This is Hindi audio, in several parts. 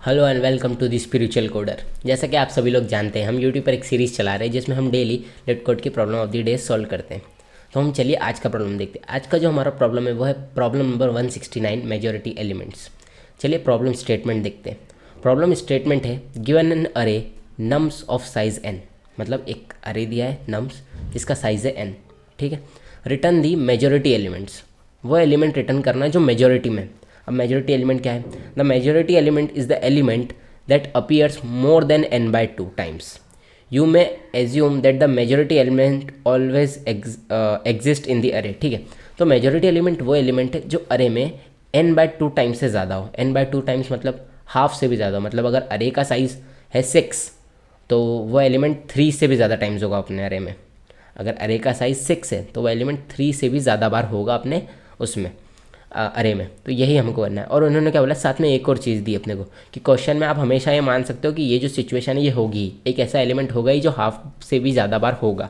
Hello and welcome to the spiritual coder. जैसा कि आप सभी लोग जानते हैं, हम यूट्यूब पर एक सीरीज़ चला रहे हैं जिसमें हम डेली लेट कोड की problem of the day solve करते हैं। तो हम चलिए आज का प्रॉब्लम देखते हैं। आज का जो हमारा प्रॉब्लम है वो है प्रॉब्लम नंबर 169, मेजॉरिटी एलिमेंट्स। चलिए प्रॉब्लम स्टेटमेंट देखते हैं। प्रॉब्लम स्टेटमेंट है गिवन एन अरे नम्स ऑफ साइज n, मतलब एक अरे दिया है नम्स जिसका साइज है n। ठीक है, रिटर्न दी मेजॉरिटी एलिमेंट्स, वो एलिमेंट रिटर्न करना है जो मेजॉरिटी में। अब मेजॉरिटी एलिमेंट क्या है? The majority element is the element that appears more than n/2 times. You may assume that the majority element always exist in the अरे। ठीक है, तो मेजॉरिटी एलिमेंट वो एलिमेंट है जो अरे में n/2 टाइम्स से ज़्यादा हो। n/2 टाइम्स मतलब हाफ से भी ज़्यादा, मतलब अगर अरे का साइज़ है 6 तो वो एलिमेंट 3 से भी ज़्यादा टाइम्स होगा अपने अरे में। अगर अरे का साइज़ 6 है तो वो एलिमेंट 3 से भी ज़्यादा बार होगा अपने उसमें अरे में। तो यही हमको करना है। और उन्होंने क्या बोला, साथ में एक और चीज़ दी अपने को कि क्वेश्चन में आप हमेशा ये मान सकते हो कि ये जो सिचुएशन है ये होगी, एक ऐसा एलिमेंट होगा ही जो हाफ से भी ज़्यादा बार होगा।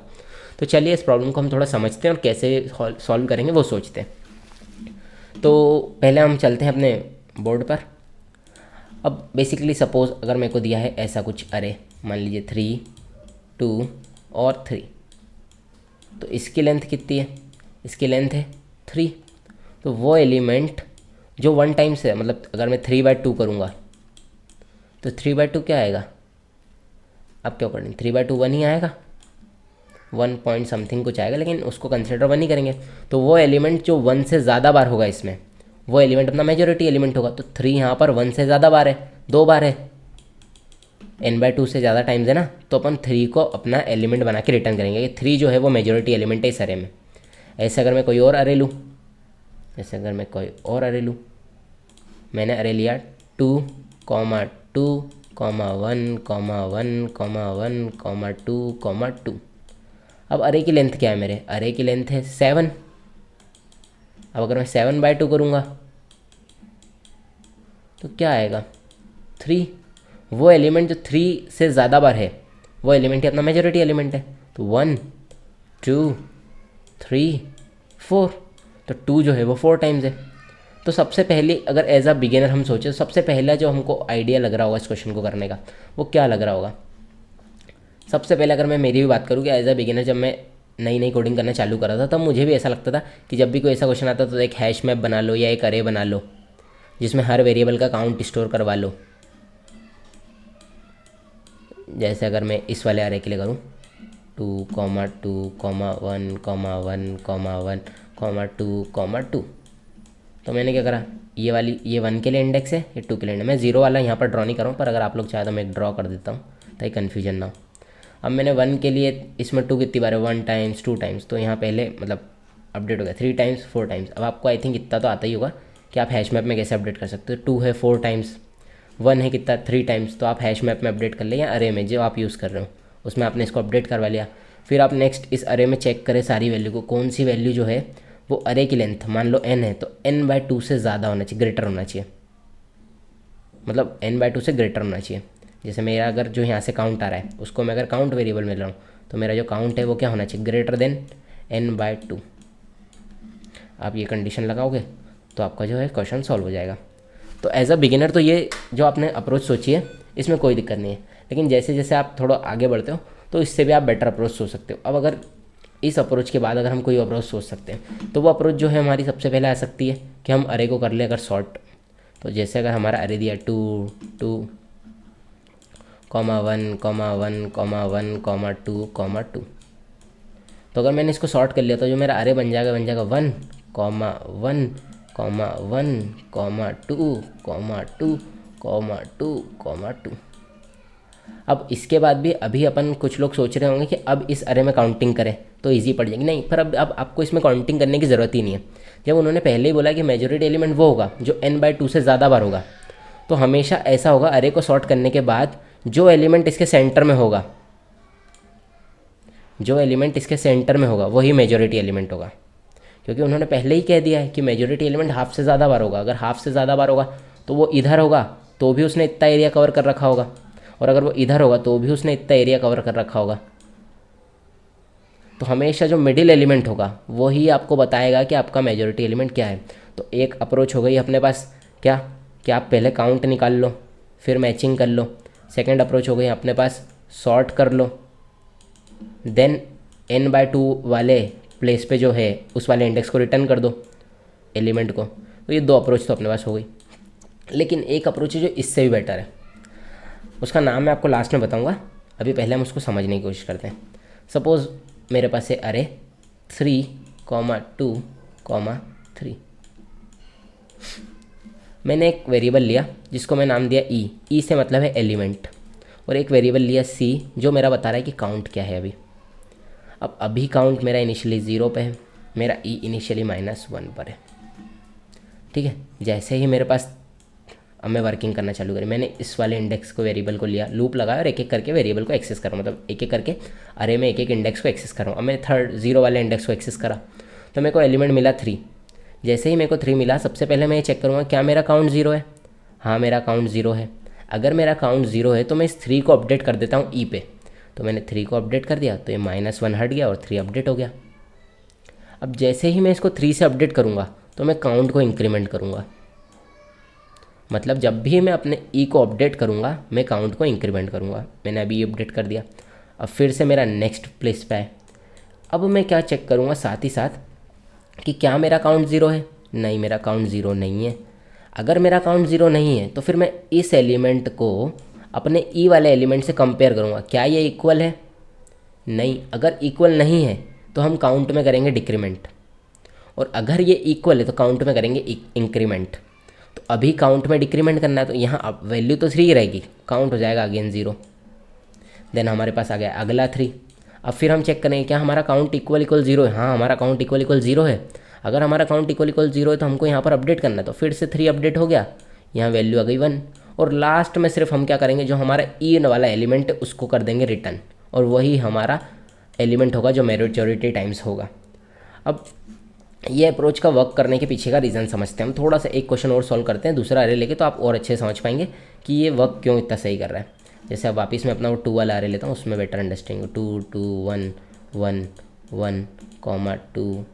तो चलिए इस प्रॉब्लम को हम थोड़ा समझते हैं और कैसे सॉल्व करेंगे वो सोचते हैं। तो पहले हम चलते हैं अपने बोर्ड पर। अब बेसिकली सपोज अगर मेरे को दिया है ऐसा कुछ अरे, मान लीजिए 3, 2 और 3, तो इसकी लेंथ कितनी है? इसकी लेंथ है 3। तो वो एलिमेंट जो 1 टाइम्स है, मतलब अगर मैं 3/2 करूँगा तो 3/2 क्या आएगा? अब क्या करेंगे, 3/2 1 ही आएगा, 1 पॉइंट समथिंग कुछ आएगा, लेकिन उसको कंसिडर 1 ही करेंगे। तो वो एलिमेंट जो 1 से ज़्यादा बार होगा इसमें, वो एलिमेंट अपना मेजॉरिटी एलिमेंट होगा। तो 3 यहाँ पर 1 से ज़्यादा बार है, 2 बार है, n/2 से ज़्यादा टाइम्स है ना, तो अपन 3 को अपना एलिमेंट बना के रिटर्न करेंगे। 3 जो है वो मेजॉरिटी एलिमेंट है इस अरे में। ऐसे अगर मैं कोई और अरे लूँ, जैसे अगर मैं कोई और अरे लूँ, मैंने अरे लिया 2, 2, 1, 1, 1, 2, 2। अब अरे की लेंथ क्या है? मेरे अरे की लेंथ है 7। अब अगर मैं 7/2 करूँगा तो क्या आएगा? 3। वो एलिमेंट जो 3 से ज़्यादा बार है वो एलिमेंट ही अपना मेजॉरिटी एलिमेंट है। तो 1, 2, 3, 4, तो 2 जो है वो 4 टाइम्स है। तो सबसे पहले अगर एज अ बिगिनर हम सोचें, सबसे पहला जो हमको आइडिया लग रहा होगा इस क्वेश्चन को करने का वो क्या लग रहा होगा? सबसे पहले अगर मैं मेरी भी बात करूँ कि एज अ बिगिनर जब मैं नई नई कोडिंग करना चालू कर रहा था तब मुझे भी ऐसा लगता था कि जब भी कोई ऐसा क्वेश्चन आता तो एक हैश मैप बना लो या एक अरे बना लो जिसमें हर वेरिएबल का काउंट स्टोर करवा लो। जैसे अगर मैं इस वाले अरे के लिए करूँ 2, 2, 1, 1, 1, 2, तो मैंने क्या करा, ये 1 के लिए इंडेक्स है, ये 2 के लिए इंडेक्स। मैं 0 वाला यहाँ पर ड्रॉ नहीं कर रहा हूँ, पर अगर आप लोग चाहे तो मैं एक ड्रॉ कर देता हूँ ताकि कन्फ्यूजन ना हो। अब मैंने 1 के लिए इसमें 2 कितनी बार है? 1 टाइम्स, 2 टाइम्स, तो यहाँ पहले मतलब अपडेट हो गया 3 टाइम्स, 4 टाइम्स। अब आपको आई थिंक इतना तो आता ही होगा कि आप हैश मैप में कैसे अपडेट कर सकते हो। 2 है 4 टाइम्स, 1 है कितना 3 टाइम्स, तो आप हैश मैप में अपडेट कर लें या अरे में जो आप यूज़ कर रहे हो उसमें आपने इसको अपडेट करवा लिया। फिर आप नेक्स्ट इस अरे में चेक करें सारी वैल्यू को, कौन सी वैल्यू जो है वो अरे की लेंथ, मान लो n है तो n/2 से ज़्यादा होना चाहिए, ग्रेटर होना चाहिए, मतलब n/2 से ग्रेटर होना चाहिए। जैसे मेरा अगर जो यहाँ से काउंट आ रहा है उसको मैं अगर काउंट वेरिएबल में ले रहा हूँ तो मेरा जो काउंट है वो क्या होना चाहिए? Greater than n/2। आप ये कंडीशन लगाओगे तो आपका जो है क्वेश्चन सॉल्व हो जाएगा। तो एज अ बिगिनर तो ये जो आपने अप्रोच सोची है इसमें कोई दिक्कत नहीं है, लेकिन जैसे जैसे आप थोड़ा आगे बढ़ते हो तो इससे भी आप बेटर अप्रोच सोच सकते हो। अब अगर इस अप्रोच के बाद अगर हम कोई अप्रोच सोच सकते हैं तो वो अप्रोच जो है हमारी सबसे पहले आ सकती है कि हम अरे को कर ले अगर शॉर्ट। तो जैसे अगर हमारा अरे दिया 2, 2, 1, 1, 1, 2, 2, तो अगर मैंने इसको शॉर्ट कर लिया तो जो मेरा अरे बन जाएगा 1, 1, 1, 1, 2, 2, 2। अब इसके बाद भी अभी अपन कुछ लोग सोच रहे होंगे कि अब इस अरे में काउंटिंग करें तो इजी पड़ जाएगी। नहीं, पर अब आपको इसमें काउंटिंग करने की ज़रूरत ही नहीं है। जब उन्होंने पहले ही बोला कि मेजॉरिटी एलिमेंट वो होगा जो n/2 से ज़्यादा बार होगा, तो हमेशा ऐसा होगा अरे को सॉर्ट करने के बाद जो एलिमेंट इसके सेंटर में होगा, जो एलिमेंट इसके सेंटर में होगा वही मेजॉरिटी एलिमेंट होगा, क्योंकि उन्होंने पहले ही कह दिया है कि मेजॉरिटी एलिमेंट हाफ से ज़्यादा बार होगा। अगर हाफ से ज़्यादा बार होगा तो वो इधर होगा तो भी उसने इतना एरिया कवर कर रखा होगा, और अगर वो इधर होगा तो भी उसने इतना एरिया कवर कर रखा होगा। तो हमेशा जो मिडिल एलिमेंट होगा वही आपको बताएगा कि आपका मेजॉरिटी एलिमेंट क्या है। तो एक अप्रोच हो गई अपने पास क्या, कि आप पहले काउंट निकाल लो, फिर मैचिंग कर लो। सेकेंड अप्रोच हो गई अपने पास, सॉर्ट कर लो, देन n/2 वाले प्लेस पे जो है उस वाले इंडेक्स को रिटर्न कर दो एलिमेंट को। तो ये 2 अप्रोच तो अपने पास हो गई। लेकिन एक अप्रोच है जो इससे भी बेटर है, उसका नाम मैं आपको लास्ट में बताऊंगा, अभी पहले हम उसको समझने की कोशिश करते हैं। सपोज़ मेरे पास है अरे 3,2,3। मैंने एक वेरिएबल लिया जिसको मैं नाम दिया ई से मतलब है एलिमेंट, और एक वेरिएबल लिया सी जो मेरा बता रहा है कि काउंट क्या है अभी। अब अभी काउंट मेरा इनिशियली 0 पे है, मेरा ई इनिशियली -1 पर है, ठीक है। जैसे ही मेरे पास, अब मैं वर्किंग करना चालू करी, मैंने इस वाले इंडेक्स को वेरिएबल को लिया, लूप लगाया और एक एक करके वेरिएबल को एक्सेस करा, मतलब एक एक करके अरे में एक एक इंडेक्स को एक्सेस कर रहा हूँ। अब मैं 0 वाले इंडेक्स को एक्सेस करा तो मेरे को एलिमेंट मिला 3। जैसे ही मेरे को 3 मिला, सबसे पहले मैं ये चेक करूँगा क्या मेरा काउंट 0 है। हाँ, मेरा काउंट 0 है। अगर मेरा काउंट 0 है तो मैं इस 3 को अपडेट कर देता हूँ ई पे। तो मैंने 3 को अपडेट कर दिया तो ये -1 हट गया और 3 अपडेट हो गया। अब जैसे ही मैं इसको 3 से अपडेट करूँगा तो मैं काउंट को इंक्रीमेंट करूँगा, मतलब जब भी मैं अपने ई को अपडेट करूँगा मैं काउंट को इंक्रीमेंट करूँगा। मैंने अभी अपडेट कर दिया, अब फिर से मेरा नेक्स्ट प्लेस पे है। अब मैं क्या चेक करूँगा साथ ही साथ कि क्या मेरा काउंट 0 है। नहीं, मेरा काउंट 0 नहीं है। अगर मेरा काउंट 0 नहीं है तो फिर मैं इस एलिमेंट को अपने ई वाले एलिमेंट से कंपेयर करूँगा, क्या ये इक्वल है। नहीं, अगर इक्वल नहीं है तो हम काउंट में करेंगे डिक्रीमेंट, और अगर ये इक्वल है तो काउंट में करेंगे इंक्रीमेंट। तो अभी काउंट में डिक्रीमेंट करना है तो यहाँ अब वैल्यू तो 3 रहेगी, काउंट हो जाएगा अगेन 0। देन हमारे पास आ गया अगला 3। अब फिर हम चेक करेंगे क्या हमारा काउंट इक्वल 0 है। हाँ, हमारा काउंट इक्वल 0 है। अगर हमारा काउंट इक्वल 0 है तो हमको यहाँ पर अपडेट करना है, तो फिर से 3 अपडेट हो गया, यहाँ वैल्यू आ गई 1। और लास्ट में सिर्फ हम क्या करेंगे, जो हमारा ई वाला एलिमेंट है उसको कर देंगे रिटर्न, और वही हमारा एलिमेंट होगा जो मेजॉरिटी टाइम्स होगा। अब ये अप्रोच का वर्क करने के पीछे का रीज़न समझते हैं हम। थोड़ा सा एक क्वेश्चन और सॉल्व करते हैं दूसरा अरे लेके, तो आप और अच्छे से समझ पाएंगे कि ये वर्क क्यों इतना सही कर रहा है। जैसे अब वापस मैं अपना वो 2 वाला अरे लेता हूँ, उसमें बेटर अंडरस्टैंडिंग 2 2 1 1 1 2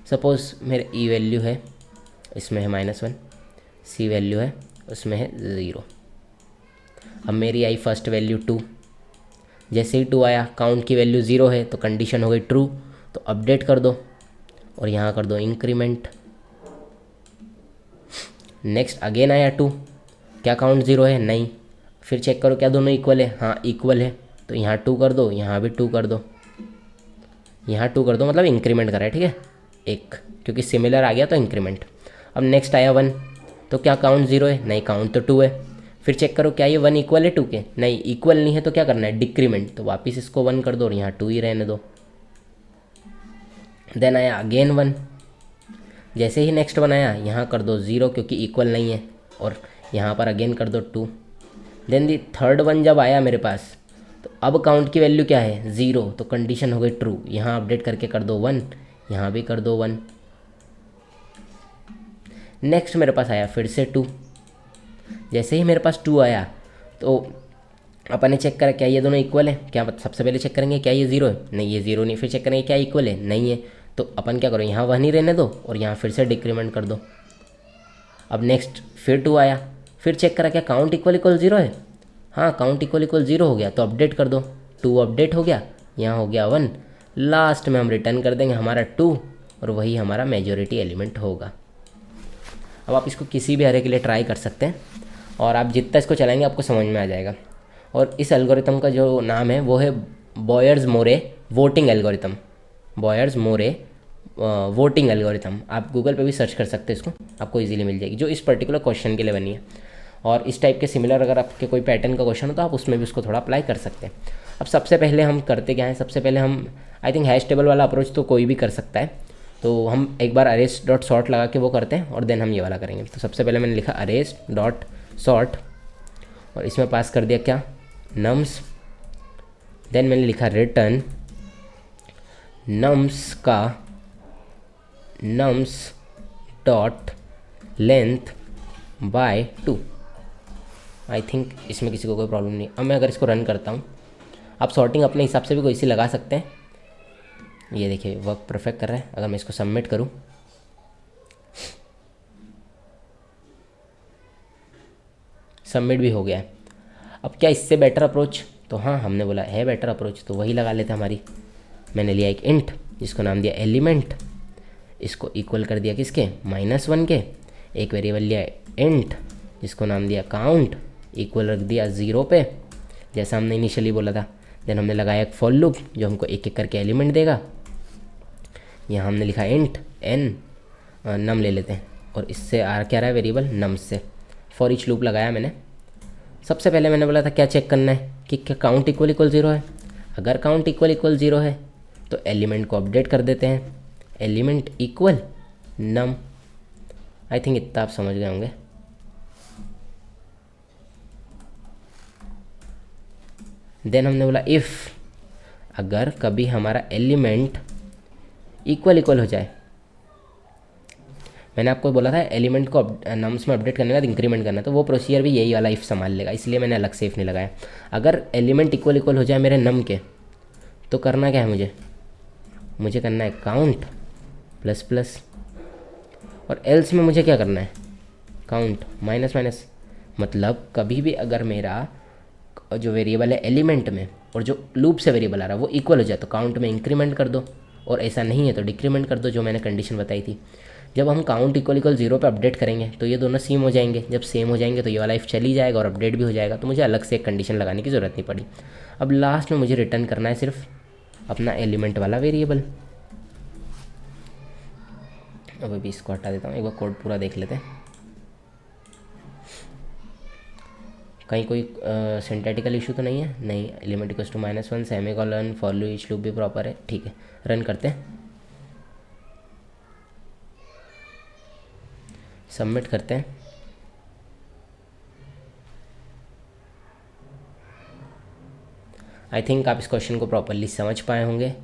सपोज़ मेरे ई वैल्यू है, इसमें है -1, सी वैल्यू है उसमें है 0। अब मेरी आई फर्स्ट वैल्यू 2। जैसे ही 2 आया, काउंट की वैल्यू 0 है तो कंडीशन हो गई ट्रू, तो अपडेट कर दो और यहाँ कर दो इंक्रीमेंट। नेक्स्ट अगेन आया 2, क्या काउंट 0 है। नहीं, फिर चेक करो क्या दोनों इक्वल है। हाँ, इक्वल है, तो यहाँ 2 कर दो, यहाँ भी 2 कर दो, यहाँ 2 कर दो, मतलब इंक्रीमेंट करा है, ठीक है, एक, क्योंकि सिमिलर आ गया तो इंक्रीमेंट। अब नेक्स्ट आया 1, तो क्या काउंट 0 है। नहीं, काउंट तो 2 है। फिर चेक करो क्या ये 1 इक्वल है 2 के। नहीं, इक्वल नहीं है, तो क्या करना है डिक्रीमेंट, तो वापस इसको 1 कर दो और यहाँ 2 ही रहने दो। देन आया अगेन 1, जैसे ही नेक्स्ट 1 आया यहाँ कर दो 0 क्योंकि इक्वल नहीं है, और यहाँ पर अगेन कर दो 2। देन दी थर्ड 1 जब आया मेरे पास, तो अब काउंट की वैल्यू क्या है 0, तो कंडीशन हो गई ट्रू, यहाँ अपडेट करके कर दो 1, यहाँ भी कर दो 1। नेक्स्ट मेरे पास आया फिर से 2। जैसे ही मेरे पास 2 आया तो अपन ने चेक करा क्या ये दोनों इक्वल है। क्या सबसे पहले चेक करेंगे क्या ये 0 है। नहीं, ये 0 नहीं। फिर चेक करेंगे क्या इक्वल है। नहीं है, तो अपन क्या करो यहाँ 1 ही रहने दो और यहाँ फिर से डिक्रीमेंट कर दो। अब नेक्स्ट फिर 2 आया, फिर चेक करा क्या काउंट इक्वल 0 है। हाँ, काउंट इक्वल 0 हो गया, तो अपडेट कर दो, 2 अपडेट हो गया, यहाँ हो गया 1। लास्ट में हम रिटर्न कर देंगे हमारा 2, और वही हमारा मेजॉरिटी एलिमेंट होगा। अब आप इसको किसी भी अरे के लिए ट्राई कर सकते हैं, और आप जितना इसको चलाएंगे आपको समझ में आ जाएगा। और इस एल्गोरिथम का जो नाम है वो है बॉयर्स-मोरे वोटिंग एल्गोरिथम। बॉयर्स-मोरे वोटिंग एल्गोरिथम, आप गूगल पे भी सर्च कर सकते हैं, इसको आपको इजीली मिल जाएगी, जो इस पर्टिकुलर क्वेश्चन के लिए बनी है। और इस टाइप के सिमिलर अगर आपके कोई पैटर्न का क्वेश्चन हो तो आप उसमें भी उसको थोड़ा अप्लाई कर सकते हैं। अब सबसे पहले हम करते क्या है, सबसे पहले हम आई थिंक हैश टेबल वाला अप्रोच तो कोई भी कर सकता है, तो हम एक बार अरेज डॉट सॉर्ट लगा के वो करते हैं, और देन हम ये वाला करेंगे। तो सबसे पहले मैंने लिखा अरेज डॉट सॉर्ट, और इसमें पास कर दिया क्या नम्स। देन मैंने लिखा रिटर्न नम्स का nums dot length bye 2। I think इसमें किसी को कोई प्रॉब्लम नहीं। अब मैं अगर इसको रन करता हूँ, आप सॉर्टिंग अपने हिसाब से भी कोई सी लगा सकते हैं। ये देखिए वर्क परफेक्ट कर रहा है। अगर मैं इसको सबमिट करूँ, सबमिट भी हो गया है। अब क्या इससे बेटर अप्रोच, तो हाँ हमने बोला है बेटर अप्रोच, तो वही लगा लेते हमारी। मैंने लिया एक इंट जिसको नाम दिया एलिमेंट, इसको इक्वल कर दिया किसके, -1 के। एक वेरिएबल लिया इंट जिसको नाम दिया काउंट, इक्वल रख दिया 0 पे जैसा हमने इनिशियली बोला था। देन हमने लगाया एक फॉर लूप जो हमको एक एक करके एलिमेंट देगा। यहाँ हमने लिखा इंट n, नम ले लेते हैं, और इससे आ क्या रहा है वेरिएबल नम से। फॉर ईच लूप लगाया मैंने। सबसे पहले मैंने बोला था क्या चेक करना है कि क्या काउंट इक्वल इक्वल 0 है। अगर काउंट इक्वल इक्वल 0 है तो एलिमेंट को अपडेट कर देते हैं, element equal num. I think इतना आप समझ गए होंगे। देन हमने बोला इफ़, अगर कभी हमारा एलिमेंट इक्वल इक्वल हो जाए, मैंने आपको बोला था एलिमेंट को नम्स में अपडेट करने के बाद इंक्रीमेंट करना, तो वो प्रोसीजर भी यही वाला इफ़ संभाल लेगा, इसलिए मैंने अलग से इफ नहीं लगाया। अगर एलिमेंट इक्वल इक्वल हो जाए मेरे नम के, तो करना क्या है मुझे करना है काउंट प्लस प्लस, और एल्स में मुझे क्या करना है काउंट माइनस माइनस। मतलब कभी भी अगर मेरा जो वेरिएबल है एलिमेंट में और जो लूप से वेरिएबल आ रहा है वो इक्वल हो जाए तो काउंट में इंक्रीमेंट कर दो, और ऐसा नहीं है तो डिक्रीमेंट कर दो, जो मैंने कंडीशन बताई थी। जब हम काउंट इक्वल इक्वल 0 पे अपडेट करेंगे तो ये दोनों सेम हो जाएंगे, जब सेम हो जाएंगे तो ये वाला इफ चली जाएगा और अपडेट भी हो जाएगा, तो मुझे अलग से एक कंडीशन लगाने की ज़रूरत नहीं पड़ी। अब लास्ट में मुझे रिटर्न करना है सिर्फ अपना एलिमेंट वाला वेरिएबल। अब अभी इसको हटा देता हूँ, एक बार कोड पूरा देख लेते हैं। कहीं कोई सिंथेटिकल इशू तो नहीं है, नहीं। Element equals to -1 semicolon, for loop each loop भी प्रॉपर है, ठीक है। रन करते हैं, सबमिट करते हैं। आई थिंक आप इस क्वेश्चन को प्रॉपरली समझ पाए होंगे,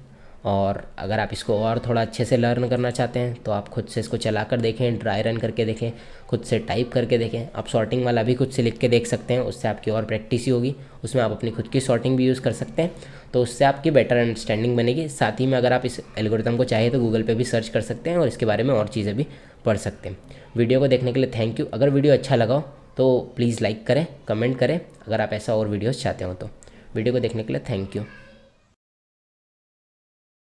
और अगर आप इसको और थोड़ा अच्छे से लर्न करना चाहते हैं तो आप खुद से इसको चला कर देखें, ड्राई रन करके देखें, खुद से टाइप करके देखें। आप सॉर्टिंग वाला भी खुद से लिख के देख सकते हैं, उससे आपकी और प्रैक्टिस ही होगी। उसमें आप अपनी खुद की सॉर्टिंग भी यूज़ कर सकते हैं, तो उससे आपकी बेटर अंडरस्टैंडिंग बनेगी। साथ ही में अगर आप इस एल्गोरिथम को चाहे तो गूगल पे भी सर्च कर सकते हैं और इसके बारे में और चीज़ें भी पढ़ सकते हैं। वीडियो को देखने के लिए थैंक यू। अगर वीडियो अच्छा लगा हो तो प्लीज़ लाइक करें, कमेंट करें, अगर आप ऐसा और वीडियोज़ चाहते हो तो। वीडियो को देखने के लिए थैंक यू।